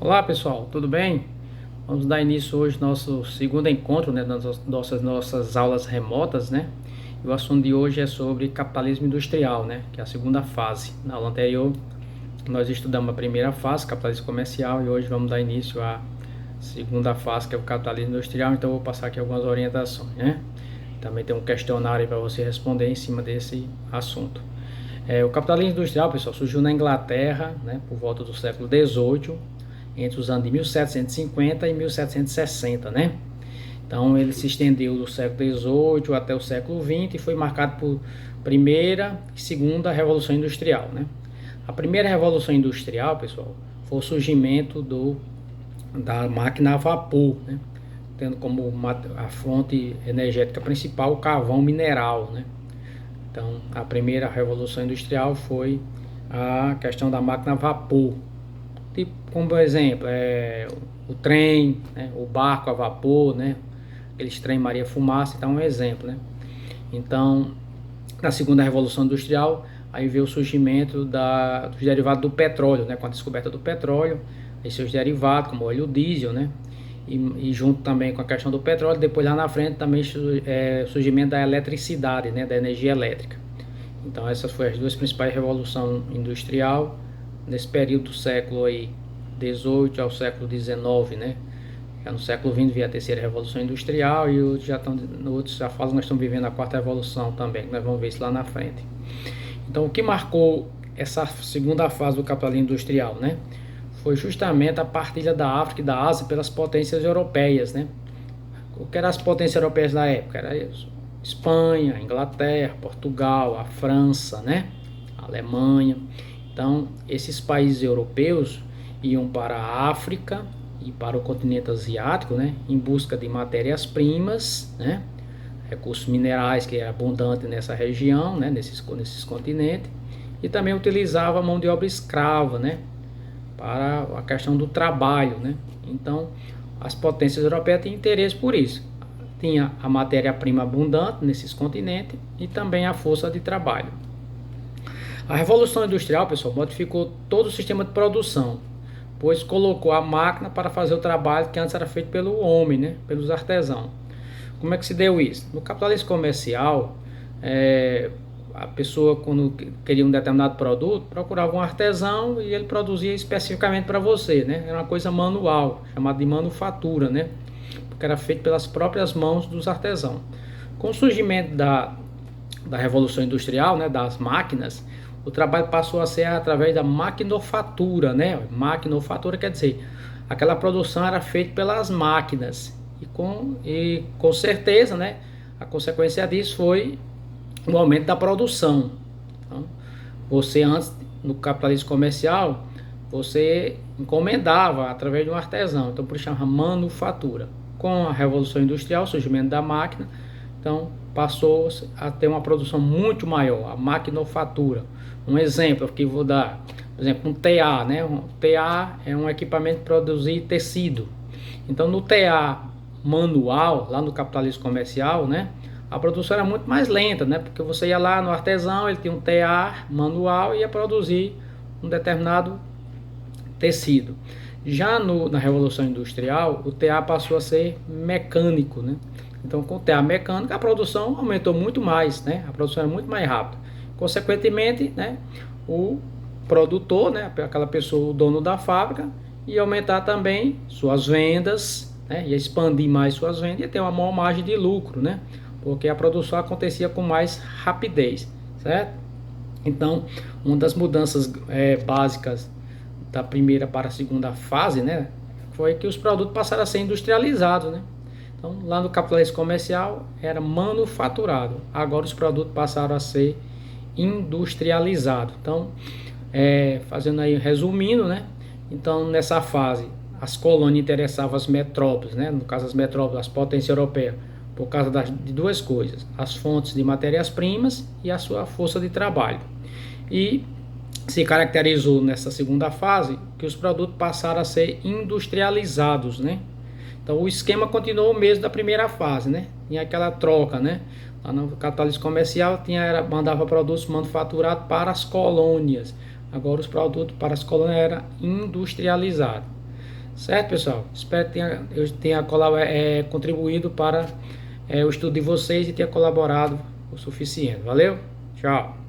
Olá pessoal, tudo bem? Vamos dar início hoje ao nosso segundo encontro, né, das nossas aulas remotas, né? E o assunto de hoje é sobre capitalismo industrial, né, que é a segunda fase. Na aula anterior nós estudamos a primeira fase, capitalismo comercial, e hoje vamos dar início à segunda fase, que é o capitalismo industrial. Então eu vou passar aqui algumas orientações, né? Também tem um questionário para você responder em cima desse assunto. O capitalismo industrial, pessoal, surgiu na Inglaterra, né, por volta do século XVIII, entre os anos de 1750 e 1760, né? Então ele se estendeu do século XVIII até o século XX e foi marcado por primeira e segunda revolução industrial, né? A primeira revolução industrial, pessoal, foi o surgimento da máquina a vapor, né? Tendo como a fonte energética principal o carvão mineral, né? Então, a primeira revolução industrial foi a questão da máquina a vapor. Tipo, como exemplo, o trem, né, o barco a vapor, né, aqueles trem Maria Fumaça, então é um exemplo, né. Então, na segunda revolução industrial, aí veio o surgimento dos derivados do petróleo, né, com a descoberta do petróleo, e seus derivados, como óleo diesel, né, e junto também com a questão do petróleo, depois lá na frente também surgimento da eletricidade, né, da energia elétrica. Então essas foram as duas principais revoluções industrial nesse período do século aí 18 ao século 19, né? Já no século 20 veio a terceira revolução industrial e outros já falam que nós estamos vivendo a quarta revolução também, que nós vamos ver isso lá na frente. Então o que marcou essa segunda fase do capitalismo industrial, né? Foi justamente a partilha da África e da Ásia pelas potências europeias, né? O que eram as potências europeias da época? Era isso. Espanha, Inglaterra, Portugal, a França, né? A Alemanha. Então, esses países europeus iam para a África e para o continente asiático, né? Em busca de matérias-primas, né? Recursos minerais que é abundante nessa região, né? Nesses continentes. E também utilizava a mão de obra escrava, né? Para a questão do trabalho, né? Então, as potências europeias tinham interesse por isso. Tinha a matéria-prima abundante nesses continentes e também a força de trabalho. A Revolução Industrial, pessoal, modificou todo o sistema de produção, pois colocou a máquina para fazer o trabalho que antes era feito pelo homem, né? Pelos artesãos. Como é que se deu isso? No capitalismo comercial, a pessoa, quando queria um determinado produto, procurava um artesão e ele produzia especificamente para você, né? Era uma coisa manual, chamada de manufatura, né? Porque era feito pelas próprias mãos dos artesãos. Com o surgimento da Revolução Industrial, né, das máquinas, o trabalho passou a ser através da maquinofatura, né? Maquinofatura quer dizer, aquela produção era feita pelas máquinas e com certeza, né, a consequência disso foi o aumento da produção. Então, você antes, no capitalismo comercial, você encomendava através de um artesão, então por isso chama manufatura. Com a Revolução Industrial, o surgimento da máquina, então passou a ter uma produção muito maior, a maquinofatura. Um exemplo que vou dar, por exemplo, um TA, né? Um TA é um equipamento para produzir tecido. Então no TA manual, lá no capitalismo comercial, né? A produção era muito mais lenta, né? Porque você ia lá no artesão, ele tinha um TA manual e ia produzir um determinado tecido. Já na Revolução Industrial, o TA passou a ser mecânico, né? Então, com o TA mecânico, a produção aumentou muito mais, né? A produção era muito mais rápida. Consequentemente, né, o produtor, né, aquela pessoa, o dono da fábrica, ia aumentar também suas vendas, né? Ia expandir mais suas vendas e ia ter uma maior margem de lucro, né? Porque a produção acontecia com mais rapidez, certo? Então, uma das mudanças básicas da primeira para a segunda fase, né, foi que os produtos passaram a ser industrializados, né? Então, lá no capitalismo comercial era manufaturado, agora os produtos passaram a ser industrializados. Então, fazendo aí, resumindo, né? Então, nessa fase, as colônias interessavam as metrópoles, né? No caso, as metrópoles, as potências europeias, por causa de duas coisas: as fontes de matérias-primas e a sua força de trabalho. E se caracterizou nessa segunda fase que os produtos passaram a ser industrializados, né? Então o esquema continuou o mesmo da primeira fase, né? Tinha aquela troca, né? Lá no capitalismo comercial mandava produtos manufaturados para as colônias. Agora os produtos para as colônias eram industrializados. Certo, pessoal? Espero que eu tenha contribuído para o estudo de vocês e tenha colaborado o suficiente. Valeu? Tchau!